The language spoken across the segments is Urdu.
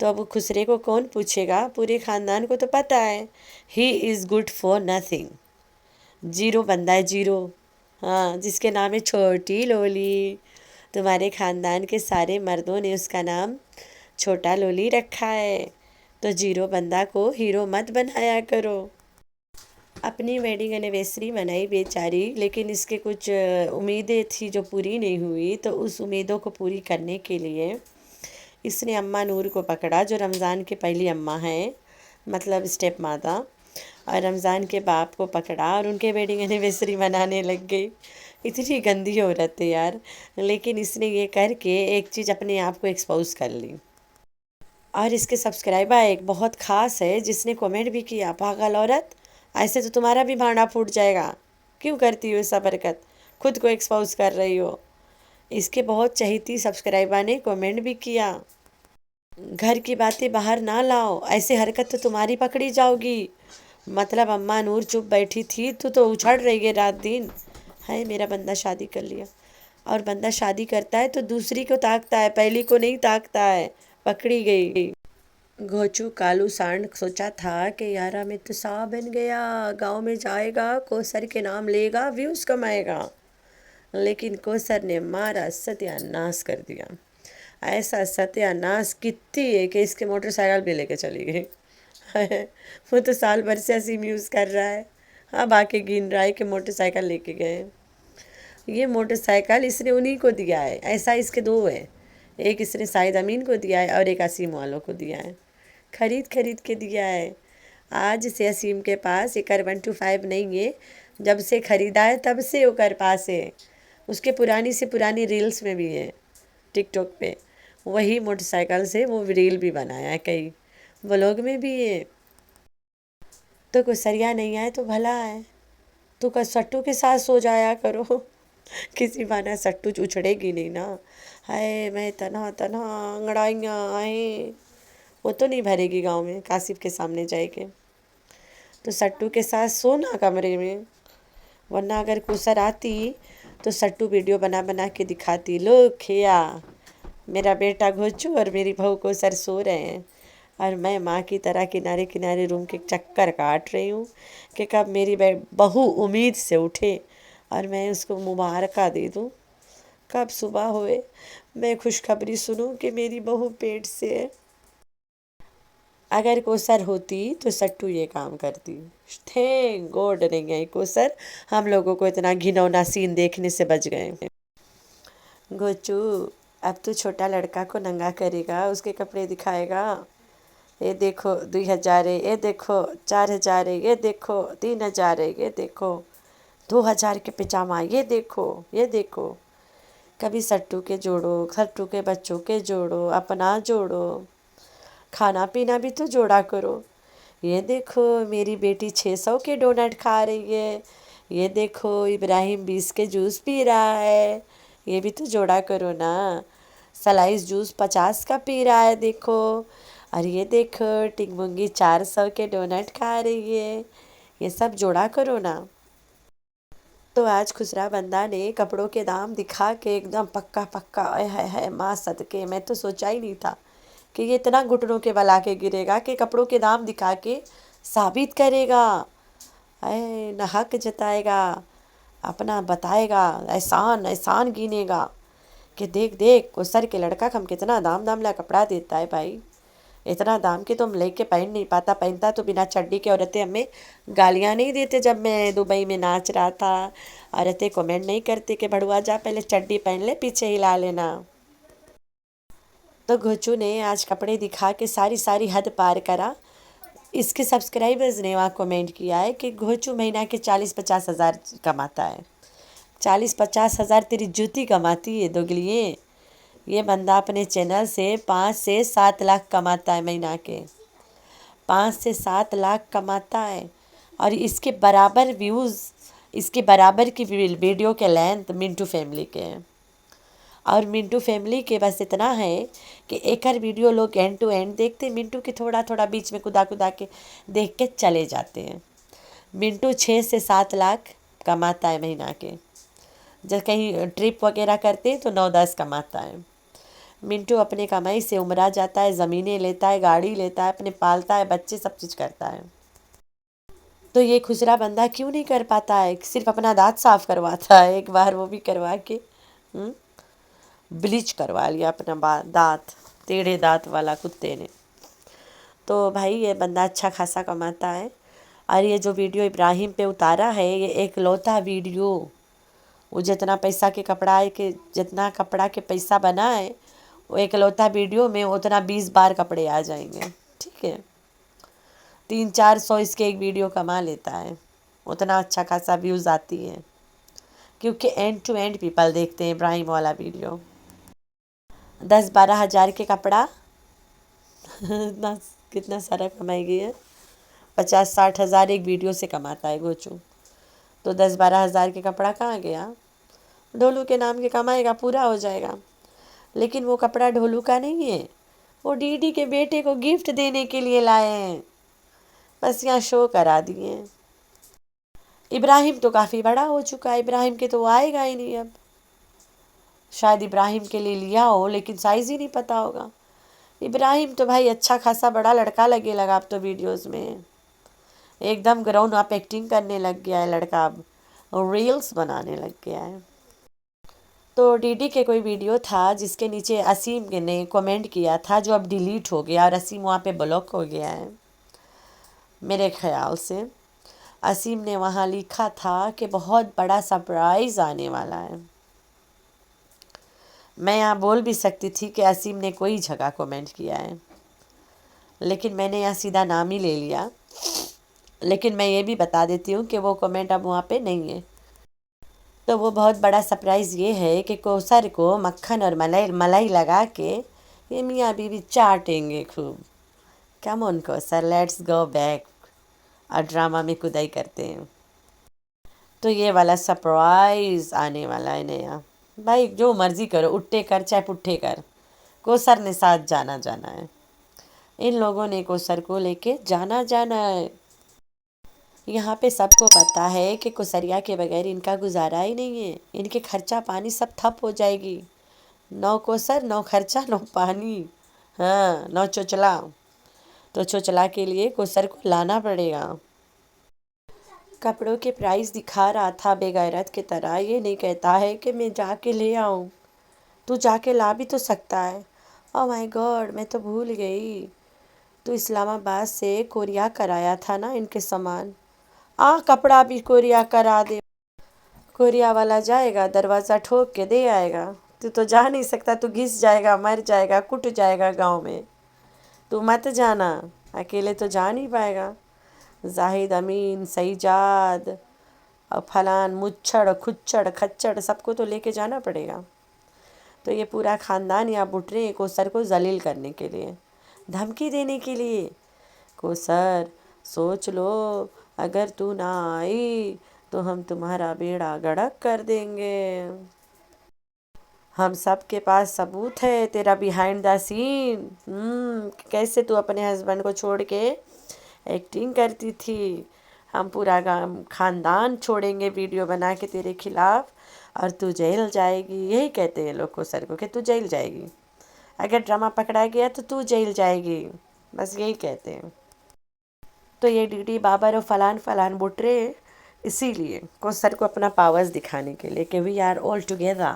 تو اب خسرے کو کون پوچھے گا؟ پورے خاندان کو تو پتہ ہے ہی is good for nothing, zero بندہ ہے، زیرو، ہاں، جس کے نام ہے چھوٹی لولی۔ تمہارے خاندان کے سارے مردوں نے اس کا نام چھوٹا لولی رکھا ہے، تو زیرو بندہ کو ہیرو مت بنایا کرو۔ اپنی ویڈنگ اینیورسری منائی بیچاری، لیکن اس کے کچھ امیدیں تھی جو پوری نہیں ہوئی، تو اس امیدوں کو پوری کرنے کے لیے اس نے اماں نور کو پکڑا، جو رمضان کی پہلی اماں ہیں، مطلب اسٹیپ ماتا، اور رمضان کے باپ کو پکڑا اور ان کے ویڈنگ اینیورسری منانے لگ گئی۔ اتنی گندی عورت ہے یار، لیکن اس نے یہ کر کے ایک چیز اپنے آپ کو ایکسپوز کر لی۔ اور اس کے سبسکرائبر ایک بہت خاص ہے جس نے کمنٹ بھی کیا، پاگل عورت، ایسے تو تمہارا بھی بھانڈا پھوٹ جائے گا، کیوں کرتی ہو ایسا حرکت، خود کو ایکسپوز کر رہی ہو۔ اس کے بہت چہیتی سبسکرائبر نے کمنٹ بھی کیا، گھر کی باتیں باہر نہ لاؤ، ایسے حرکت تو تمہاری پکڑی جاؤ گی۔ مطلب اماں نور چپ بیٹھی تھی تو اچھڑ رہی ہے رات دن، ہے میرا بندہ شادی کر لیا، اور بندہ شادی کرتا ہے تو دوسری کو تاکتا ہے، پہلی کو نہیں تاکتا ہے، پکڑی گئی۔ گھوچو کالو سانڈ سوچا تھا کہ یارا میں تو سا بن گیا، گاؤں میں جائے گا، کوثر کے نام لے گا، ویوز کمائے گا، لیکن کوثر نے مارا ستیہ ناش کر دیا۔ ایسا ستیہ ناش کتنی ہے کہ اس کے موٹر سائیکل بھی لے کے چلی گئی۔ وہ تو سال بھر سے سیم یوز کر رہا ہے، اب آ کے گن رہا ہے کہ موٹر سائیکل لے کے گئے۔ یہ موٹر سائیکل اس نے انہی کو دیا ہے، ایسا اس کے دو ہے، ایک اس نے سعید امین کو دیا ہے اور ایک اسیم والوں کو دیا ہے، خرید کے دیا ہے۔ آج سے اسیم کے پاس ایکر 125 نہیں ہے، جب سے خریدا ہے تب سے اوکر پاس ہے، اس کے پرانی سے پرانی ریلز میں بھی ہے، ٹک ٹاک پہ وہی موٹر سائیکل سے وہ ریل بھی بنایا ہے، کئی ولاگ میں بھی ہے۔ تو کوئی سریا نہیں آئے تو بھلا ہے، تو کا سٹو کے ساتھ سو جایا کرو، کسی بہانا سٹو اچھڑے گی نہیں نا، ہائے میں تنہا انگڑائیاں آئیں، وہ تو نہیں بھرے گی گاؤں میں کاشف کے سامنے جائے کے، تو سٹو کے ساتھ سونا کمرے میں، ورنہ اگر کوثر آتی تو سٹو ویڈیو بنا کے دکھاتی، لو کھیا میرا بیٹا گھوچو اور میری بہو کوثر سو رہے ہیں، اور میں ماں کی طرح کنارے روم کے چکر کاٹ رہی ہوں کہ کب میری بہو امید سے اٹھے اور میں اس کو مبارکہ دے دوں، کب صبح ہوئے میں خوشخبری سنوں کہ میری بہو پیٹ سے ہے۔ اگر کوثر ہوتی تو سٹو یہ کام کرتی، تھینک گاڈ نہیں گئی کوثر، ہم لوگوں کو اتنا گھنونا سین دیکھنے سے بچ گئے۔ گوچو اب تو چھوٹا لڑکا کو ننگا کرے گا، اس کے کپڑے دکھائے گا، یہ دیکھو 2000 ہے، یہ دیکھو 4000 ہے، یہ دیکھو 3000 ہے، یہ دیکھو 2000 کے پجامہ، یہ دیکھو، کبھی سٹو کے جوڑو، سٹو کے بچوں کے جوڑو، اپنا جوڑو، کھانا پینا بھی تو جوڑا کرو، یہ دیکھو میری بیٹی 600 کے ڈونٹ کھا رہی ہے، یہ دیکھو ابراہیم 20 کے جوس پی رہا ہے، یہ بھی تو جوڑا کرو نا، سلائس جوس 50 کا پی رہا ہے دیکھو، اور یہ دیکھو ٹنگ مونگی 400 کے ڈونٹ کھا رہی ہے، یہ سب جوڑا کرو نا۔ تو آج خسرا بندہ نے کپڑوں کے دام دکھا کے ایک دم پکا ہے ماں صدقے، میں تو سوچا ہی نہیں تھا کہ یہ اتنا گھٹنوں کے بل آ کے گرے گا کہ کپڑوں کے دام دکھا کے ثابت کرے گا، نہ حق جتائے گا، اپنا بتائے گا، احسان گینے گا کہ دیکھ کوثر کے لڑکا ہم کتنا دام لا کپڑا دیتا ہے بھائی، اتنا دام کہ تم لے کے پہن نہیں پاتا، پہنتا تو بنا چڈی کے، عورتیں ہمیں گالیاں نہیں دیتے جب میں دبئی میں ناچ رہا تھا، عورتیں کمنٹ نہیں کرتے کہ بڑھوا جا پہلے چڈی پہن لے پیچھے ہلا لینا۔ تو گھوچو نے آج کپڑے دکھا کے ساری حد پار کرا۔ اس کے سبسکرائبرز نے وہاں کومنٹ کیا ہے کہ گھوچو مہینہ کے 40-50 ہزار کماتا ہے، 40-50 ہزار تیری جوتی کماتی ہے دوگلیے، یہ بندہ اپنے چینل سے 5 سے 7 لاکھ کماتا ہے مہینہ کے، 5 سے 7 لاکھ کماتا ہے، اور اس کے برابر ویوز، اس کے برابر کی ویڈیو کے لینتھ منٹو فیملی کے ہیں، اور منٹو فیملی کے بس اتنا ہے کہ ایک ہر ویڈیو لوگ اینڈ ٹو اینڈ دیکھتے، منٹو کے تھوڑا بیچ میں کدا کے دیکھ کے چلے جاتے ہیں۔ منٹو 6 سے 7 لاکھ کماتا ہے مہینہ کے، جب کہیں ٹرپ وغیرہ کرتے ہیں تو 9-10 کماتا ہے، منٹو اپنے کمائی سے عمرہ جاتا ہے، زمینیں لیتا ہے، گاڑی لیتا ہے، اپنے پالتا ہے، بچے سب چیز کرتا ہے. تو یہ خسرا بندہ کیوں نہیں کر پاتا ہے؟ صرف اپنا دانت صاف کرواتا ہے. ایک بار وہ بھی کروا کے بلیچ کروا لیا اپنا دانت، ٹیڑھے دانت والا کتے نے. تو بھائی یہ بندہ اچھا خاصا کماتا ہے. اور یہ جو ویڈیو ابراہیم پہ اتارا ہے یہ ایک لوتا ویڈیو، وہ جتنا پیسہ کے کپڑا ہے کہ جتنا کپڑا کے پیسہ بنا ہے وہ ایک لوتا ویڈیو میں اتنا 20 بار کپڑے آ جائیں گے. ٹھیک ہے، 300-400 اس کے ایک ویڈیو کما لیتا ہے، اتنا اچھا خاصا ویوز آتی ہے کیونکہ اینڈ ٹو اینڈ پیپل دیکھتے ہیں ابراہیم والا ویڈیو. 10-12 ہزار کے کپڑا کتنا سارا کمائی گئی ہے. 50-60 ہزار ایک ویڈیو سے کماتا ہے گوچو. تو 10-12 ہزار کے کپڑا کہاں گیا؟ ڈھولو کے نام کے کمائے گا، پورا ہو جائے گا. لیکن وہ کپڑا ڈھولو کا نہیں ہے، وہ ڈی ڈی کے بیٹے کو گفٹ دینے کے لیے لائے ہیں، بس یہاں شو کرا دیے. ابراہیم تو کافی بڑا ہو چکا ہے، ابراہیم کے تو وہ آئے گا ہی نہیں اب. شاید ابراہیم کے لیے لیا ہو لیکن سائز ہی نہیں پتہ ہوگا. ابراہیم تو بھائی اچھا خاصا بڑا لڑکا لگے لگا اب تو ویڈیوز میں، ایک دم گراؤنڈ اپ ایکٹنگ کرنے لگ گیا ہے لڑکا، اب ریلز بنانے لگ گیا ہے. تو ڈی ڈی کے کوئی ویڈیو تھا جس کے نیچے اسیم نے کومنٹ کیا تھا جو اب ڈیلیٹ ہو گیا اور اسیم وہاں پہ بلاک ہو گیا ہے میرے خیال سے. اسیم نے وہاں لکھا تھا کہ بہت بڑا سرپرائز آنے والا ہے. میں یہاں بول بھی سکتی تھی کہ اسیم نے کوئی جگہ کومنٹ کیا ہے، لیکن میں نے یہاں سیدھا نام ہی لے لیا. لیکن میں یہ بھی بتا دیتی ہوں کہ وہ کومنٹ اب وہاں پہ نہیں ہے. تو وہ بہت بڑا سرپرائز یہ ہے کہ کوثر کو مکھن اور ملائی لگا کے یہ میاں بیوی چاٹیں گے خوب. کم آن کوثر، لیٹس گو بیک، اور ڈرامہ میں کدائی کرتے ہیں. تو یہ والا سرپرائز آنے والا ہے نیا. بھائی جو مرضی کرو، اٹھے کر چاہے پٹھے کر، کوثر نے ساتھ جانا ہے. ان لوگوں نے کوثر کو لے کے جانا ہے. یہاں پہ سب کو پتہ ہے کہ کوثریا کے بغیر ان کا گزارا ہی نہیں ہے، ان کے خرچہ پانی سب ٹھپ ہو جائے گی. نو کوثر، نو خرچہ، نو پانی، ہاں نو چوچلا. تو چوچلا کے لیے کوثر کو لانا پڑے گا. کپڑوں کے پرائز دکھا رہا تھا بے غیرت کی طرح، یہ نہیں کہتا ہے کہ میں جا کے لے آؤں. تو جا کے لا بھی تو سکتا ہے. او مائی گاڈ، میں تو بھول گئی، تو اسلام آباد سے کوریا کرایا تھا نا ان کے سامان. کپڑا بھی کوریا کرا دے. کوریا والا جائے گا، دروازہ ٹھوک کے دے آئے گا. تو جا نہیں سکتا، تو گھس جائے گا، مر جائے گا، کٹ جائے گا گاؤں میں. تو مت جانا، اکیلے تو جا نہیں پائے گا. زاہد، امین، سیجاد اور پھلان، مچھڑ، کھچڑ، کھچڑ، سب کو تو لے کے جانا پڑے گا. تو یہ پورا خاندان یہاں بٹ رہے ہیں کوثر کو ذلیل کرنے کے لیے، دھمکی دینے کے لیے. کوثر سوچ لو، اگر تو نہ آئی تو ہم تمہارا بیڑا غرق کر دیں گے. ہم سب کے پاس ثبوت ہے تیرا بیہائنڈ دا سین، کیسے تو اپنے ہسبینڈ کو چھوڑ کے ایکٹنگ کرتی تھی. ہم پورا خاندان چھوڑیں گے ویڈیو بنا کے تیرے خلاف، اور تو جیل جائے گی. یہی کہتے ہیں لوگ کوثر کو کہ تو جیل جائے گی، اگر ڈرامہ پکڑا گیا تو جیل جائے گی، بس یہی کہتے ہیں. تو یہ ڈی ڈی بابر اور فلان بٹ رہے اسی لیے کوثر کو اپنا پاورز دکھانے کے لیے کہ وی آر آل ٹوگیدر،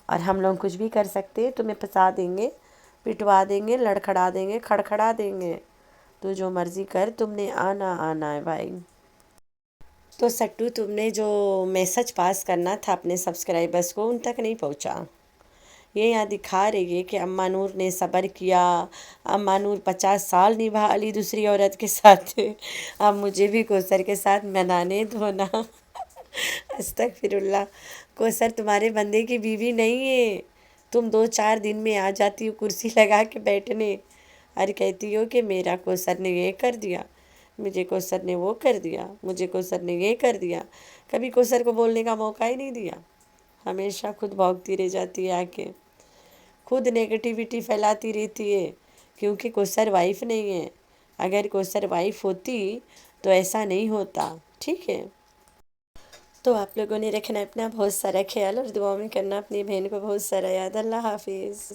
اور ہم لوگ کچھ بھی کر سکتے ہیں. تمہیں پھنسا دیں گے، پٹوا دیں گے، لڑکھڑا دیں گے، کھڑکھڑا دیں گے. تو جو مرضی کر، تم نے آنا ہے بھائی. تو سٹو، تم نے جو میسج پاس کرنا تھا اپنے سبسکرائبرز کو ان تک نہیں پہنچا. یہ یہاں دکھا رہی ہے کہ اماں نور نے صبر کیا، اماں نور 50 سال نبھا لی دوسری عورت کے ساتھ، اب مجھے بھی کوثر کے ساتھ منانے دو نا. استغفر اللہ. کوثر تمہارے بندے کی بیوی نہیں ہے. تم 2-4 دن میں آ جاتی ہو کرسی لگا کے بیٹھنے اور کہتی ہو کہ میرا کوثر نے یہ کر دیا، مجھے کوثر نے وہ کر دیا، مجھے کوثر نے یہ کر دیا. کبھی کوثر کو بولنے کا موقع ہی نہیں دیا، ہمیشہ خود بھوگتی رہ جاتی ہے آ کے، خود نیگیٹیوٹی پھیلاتی رہتی ہے. کیونکہ کوثر وائف نہیں ہے. اگر کوثر وائف ہوتی تو ایسا نہیں ہوتا. ٹھیک ہے. تو آپ لوگوں نے رکھنا اپنا بہت سارا خیال، اور دعا میں کرنا اپنی بہن کو بہت سارا یاد. اللہ حافظ.